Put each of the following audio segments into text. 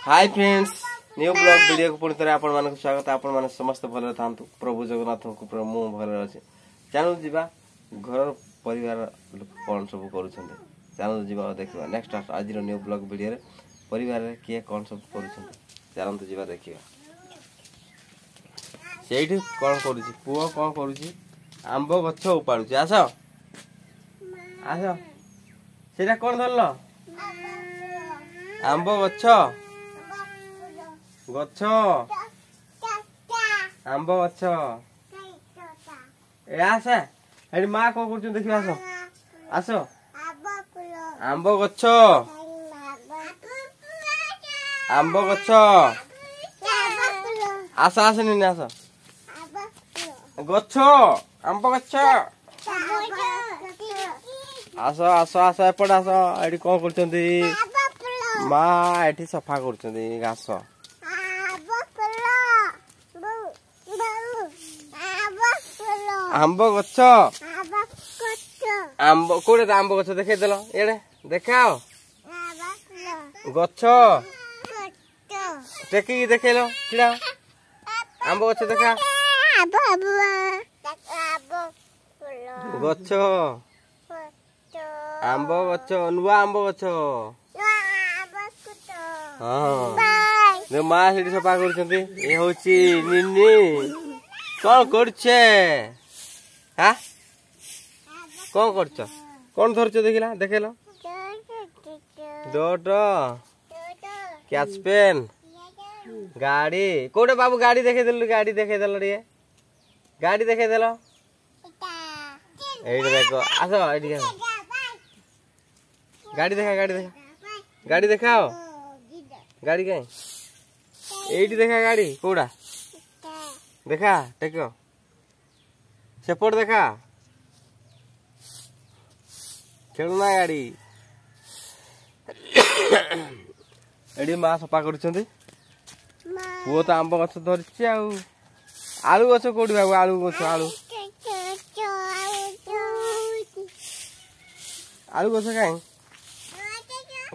Hi friends new blog video को पुणी थे आपण मानक स्वागत। आपण माने समस्त भले थांतु। प्रभु जगन्नाथ को मु भले अछि। चलो जीवा घर परिवार कोन सब करूछन्ते। चलो जीवा देखिबा नेक्स्ट आज न्यू ब्लॉग वीडियो रे परिवार रे के कोन सब करूछन्ते। चलो तो जीवा देखिबा। सेठी कोन करूछि पुओ कोन करूछि आंबो गछ उपाडुछि। आसो आसो सेटा कोन धरलो आंबो गछ गछ आंबो गछ ए आसे एडी मां को करछु देखि आसो आसो आंबो गछ आंबो गछ आसो आसे नि आसो गछ आंबो गछ आसो आसो आसो एपट आसो एडी कोन करछन्ती मां एठी सफा करछन्ती घास आंब गछ आंब कोड़े आंब गछ देखे देलो एड़े देखाओ गछ टेकी देखेलो किड़ा आंब गछ देखा गछ आंब गछ नुआ आंब गछ हां मां सेठी सफा करछन्ती ए होची निन्नी कौन करछे हां कौन करछ कौन धरछ देखिला देखेलो डोट कैच पेन गाड़ी कोडे बाबू गाड़ी देखे देलु गाड़ी देखे देलो रे गाड़ी देखे देलो एडी देखो आसो एडी गाड़ी देखा गाड़ी देखाओ गाड़ी काई एडी देखा गाड़ी कोडा देखा टेको सेपट देखा खेलना गाड़ी एडी मां सफा करछन्ती पुओ तो आंब गछ धरछि आलू गछ कोडी बाबू आलू गछ आलू गछ काई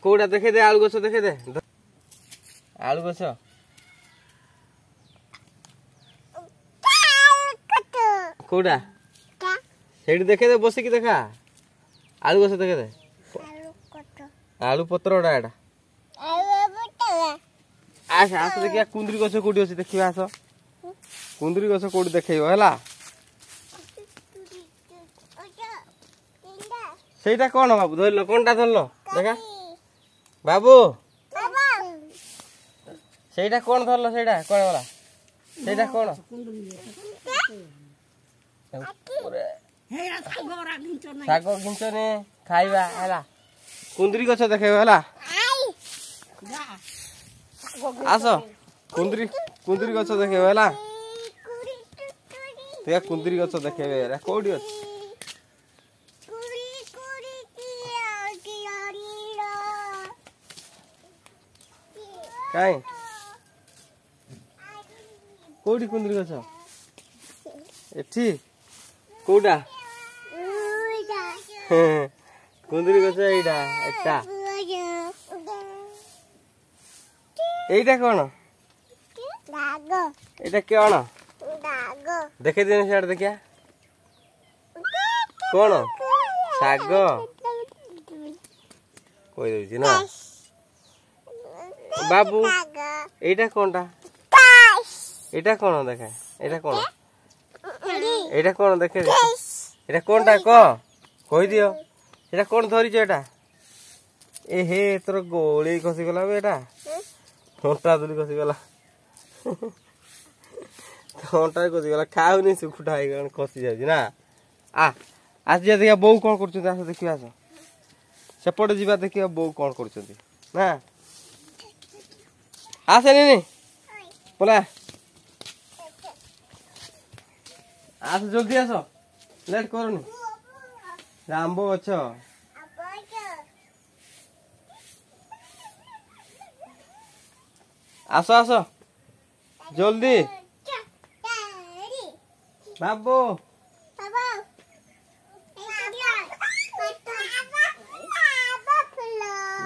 कोडा देखे दे आलू गछ देखे दे आलू गछ कोडा सेठी देखे दे बसी की देखा आलू गछ देखे दे आलू पत्रोडा एडा आस आस देखिया कुंदरी गछ कोडी अछि देखिबा आस कुंदरी गछ कोडी देखैबो हला सेटा कोन बाबू धरलो कोनटा धरलो देखा बाबू सेटा कोन धरलो सेटा कोन वाला सेटा कोन साग घिंचने खाइबा हला कुंदरी गछ देखेबो हला आसो कुंदरी गछ देखेबो हला ते कुंदरी गछ देखेबे रे कोडी अछि काई कोडी कुंदरी गछ एठी कोडा कुंदरी गछ एडा एटा एटा कोन दाग एटा कोन दाग देखे दिन सेड देखिया कोन साग कोइ देछि ना बाबू एटा कोनटा एटा कोन देखा एटा कोन एटा कोन देखे एटा कोनटा कहि दियो एटा कोन धरि छ एटा ए हे तोर गोली खसी गला बे एटा होंटा दुली खसी गला होंटा खसी गला खाउनी सुखुटा है गन खसी जाय ना आ आज जे देखा बौ कोन करछ आस देखि आस सेपट जीवा देखिया बौ कोन करछथि ना आसे नी बोला आस जल्दी आसो लेट करनी आंबो गछ आसो आसो जल्दी बाबू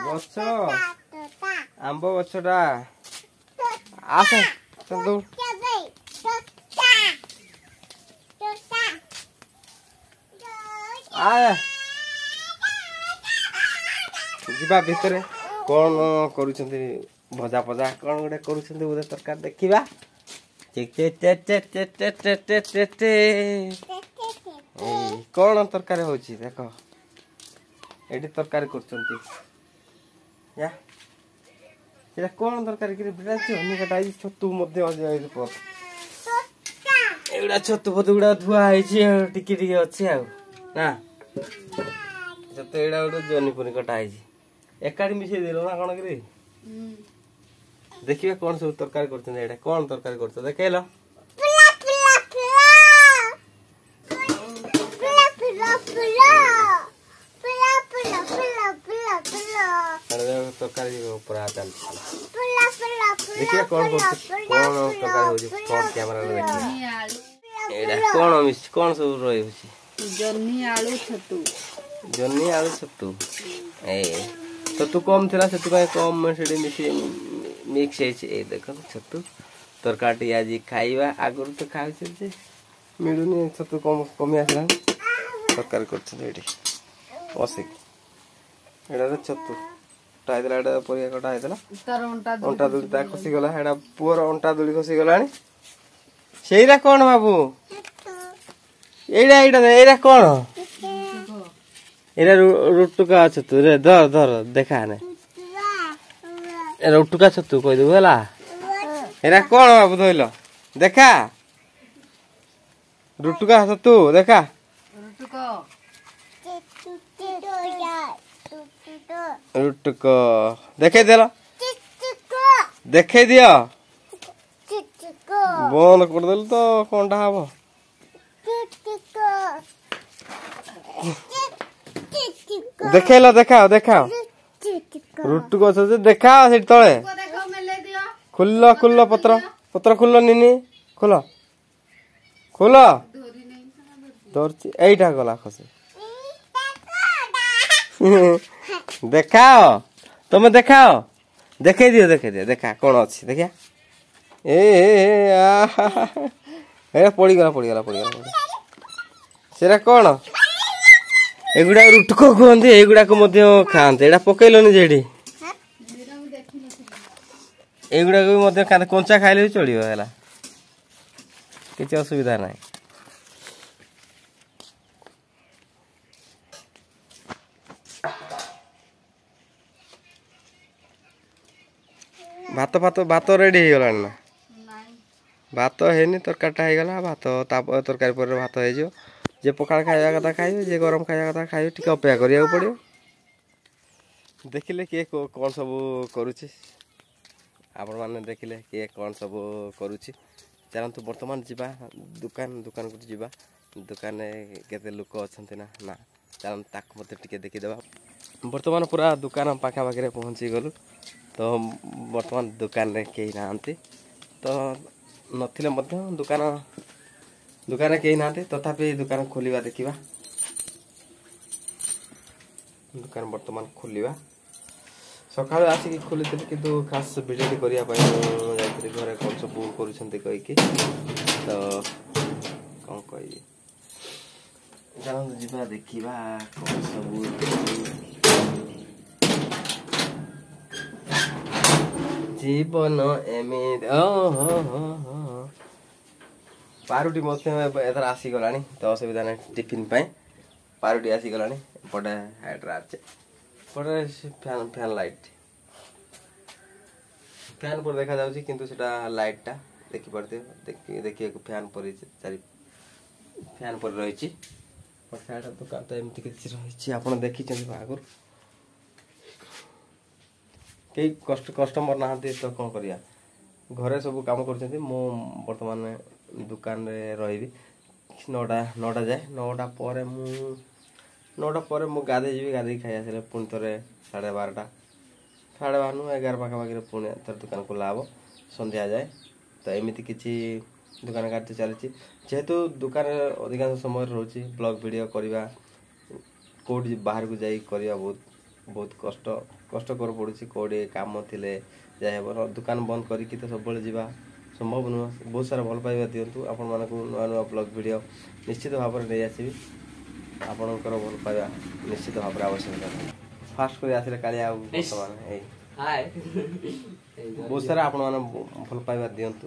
गछ आंब गछटा आस दौड़ जीवा भितर कौन करुछंती भजा भजा कौन गोटे करुछंती बोधे तरकारी देखिबा कौन तरकारी होची देखो एटी तरकारी करछंती या एटा कौन तरकारी कि बेटा हनी कटाई छतु मध्य आइ पर एगुड़ा छतु फतुगुड़ा धुआ होइछि टिके टिके अछि आ ना जते एडा गोटे जनी पुनी कटा होइछि एकाडी मिसे देलो ना कोन करी देखिए कौन सब तरकारी करछन एडा कौन तरकारी करछ देखेलो तरकारी ऊपर आ चल देखिए कौन तरकारी होजी फ्रंट कैमरा रे देखिए एडा कौन मिस कौन सब रही होची जन्नी आलू छतु ए तो तू कम थिला से तू कम सेडी मिक्स है ए देखो छतु तरकारी आज खाइबा आगर तो खाइ से मिलुनी छतु कम कमी आसला तरकारी करछ एडी ओसिक एडा छतु टाइदला एडा परिया कटा आइतला तार अंटा दुली ता खसी गला एडा पुअर अंटा दुली खसी गलानी सेइरा कोन बाबू एडा कोन एरा रुटुका छतु रे धर धर देखा ने ए रुटुका छतु कहि दउ हला एरा कोन बाबू धइलो देखा रुटुका छतु देखा रुटुको देखे देलो देखे दियो बंद कर देल तो कोनटा हबो देखेलो देखाओ देखाओ रुटुको से देखाओ से तळे खुल्लो खुल्लो पत्र पत्र खुल्लो निनी खुलो खुलो दरची एइटा गला खसे देखाओ तुम देखाओ देखे दियो देखा कौन अच्छी देखिया ए पड़ी गला सेरा कौन एगुड़ा रुटको कहते एगुड़ा को मध्य खाते एटा पकेलनी जेडी एगुड़ा को मध्य खाते कंचा खाइले भी चलियो हैला किछ असुविधा नाही भात रेडी हो गला ना भात हेनी तरकारीटा हो गला भात तरकारी पर भात हो जो जे पखाड़ खाइबा कथा खाइबे जे गरम खाइबा कथा खाइबे टिके अपेक्षा करिया पड़ियो देखिले के कौन सब करूची आपण माने देखिले के कौन सब करूची चलंतु वर्तमान जीवा दुकान को जीवा दुकान केते लोक अछंती ना ना चलन ताक मते टिके देखि देबा वर्तमान पूरा दुकान पाखा पाखरे पहुंची गलु तो वर्तमान दुकान रे केही नांती तो नथिले मध्य दुकान केही नांती तथापि दुकान खोलिबा देखिबा दुकान वर्तमान खोलिबा सकाळ आसी कि खोलिते किंतु खास वीडियो करिया पय जायत्री घरे कोन सब करूछंती कहि कि तो कोन कहि जान जिबा देखिबा कोन सब जीवन एमित पारुटी मते एथर आसी गलानी तो असुविधा नै टिफिन पाए पारुटी आसी गलानी पडे हाइड्रा आछे पडे फैन लाइट फैन पर देखा जाउची किंतु सेटा लाइटटा देखि पड़ते देखिए को फैन पर चारि फैन पर रहिची पर साडा दुकान तो एमति किछि रहिची आपण देखि चंदी आगुर के कस्टमर नाहंती तो कोन करिया घरे सब काम करछंती मो वर्तमान दुकान रे रहिबी 9टा जाए 9टा पर मु गाधे जीवी गाधे खाइ आसले पुन तरे 12:30 11 पाखा पाखरे पुणे तर दुकान को लाभ संध्या जाए तो एमिति किछि दुकान कार्य चलछि जेहेतु दुकान अधिकांश समय रहउछि ब्लॉग वीडियो करबा कोड बाहर को जाई करबा बहुत कष्ट कष्टकर पड़ू कौड़े कम थे जाए दुकान बंद करके तो सब जीवा संभव नुह बहुत सारा भल पाइबा दिंतु आपण मानक नुआ नुआ ब्लॉग वीडियो निश्चित भाव में नहीं आसबि आपणकर भल पाइबा निश्चित भाव में आवश्यकता फास्ट कर आसले कालिया बर्तमान बहुत सारा आपण मैंने भल पाइबा दिंतु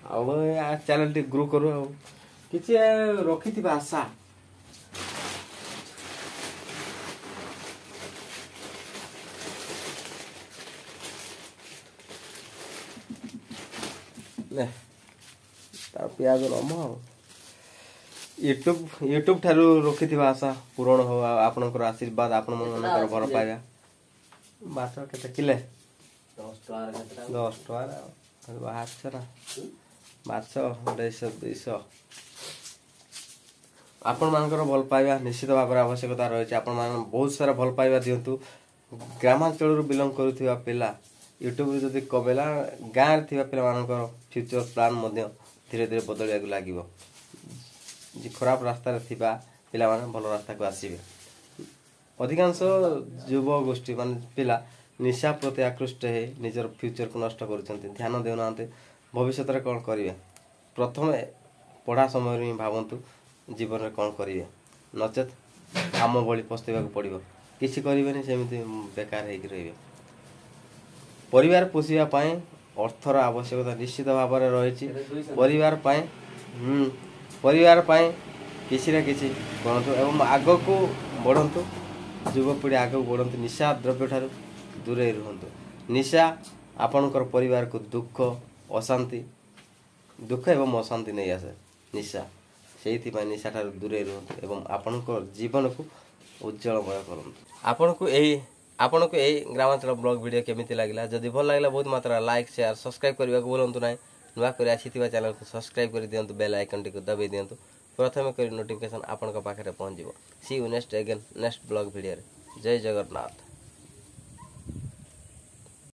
आ चैनल टी ग्रो करू आ किसी रखी आशा पियाज रम यूट्यूब ठारू रखि आशा पूरण हो आपनकर आशीर्वाद आपण मनकर भर पाइबा माछ केते किले 10 टका बाहर ना माछ 150 आपण मानकर भल पाइबा निश्चित भाव में आवश्यकता रही आपण मान बहुत सारा भल पाइबा दिंतु ग्रामांचल बिलंग करुवा पिला यूट्यूब रे जदि कमेला गाँव रे पिला मानकर फ्यूचर प्लान धीरे धीरे बदलिया लगे जी खराब रास्ता थिबा पिला माने भल रास्ता को आसीबे अधिकांश युव गोष्ठी मान पिला निशा प्रति आकृष्ट है निजर फ्यूचर को नष्ट कर ध्यान देना भविष्य में कौन करेंगे प्रथम पढ़ा समय ही भावतु जीवन में कौन करेंगे नचेत आम भली पस्तेबा पड़ो किसी करेंगे सेमती बेकार हो रही परिवार पोषिया अर्थर आवश्यकता निश्चित भाव में रही परिवार किसी ना किसी करूँ एवं आग को बढ़ंतु युवपीढ़ी आग को बढ़ंतु निशा द्रव्य ठारू दूरे रुहतु निशा आपणकर परिवार को दुख अशांति दुख एवं अशांति नहीं आसे निशा से निशा ठारू दूरे रुहतु एवं आपणकर जीवन को उज्जवलमय करूँ आपन को यही ग्रामांचल ब्लॉग वीडियो केमिति लागला जदि भल लागला बहुत मात्रा लाइक शेयर सब्सक्राइब करने को बोलतु ना नुआ कर आसीथिबा चैनल को सब्सक्राइब कर दियंतु बेल आइकन टी को दबाई दियंतु प्रथम कर नोटिफिकेशन आपन पाखे पहुंच see you next again next blog video जय जगन्नाथ।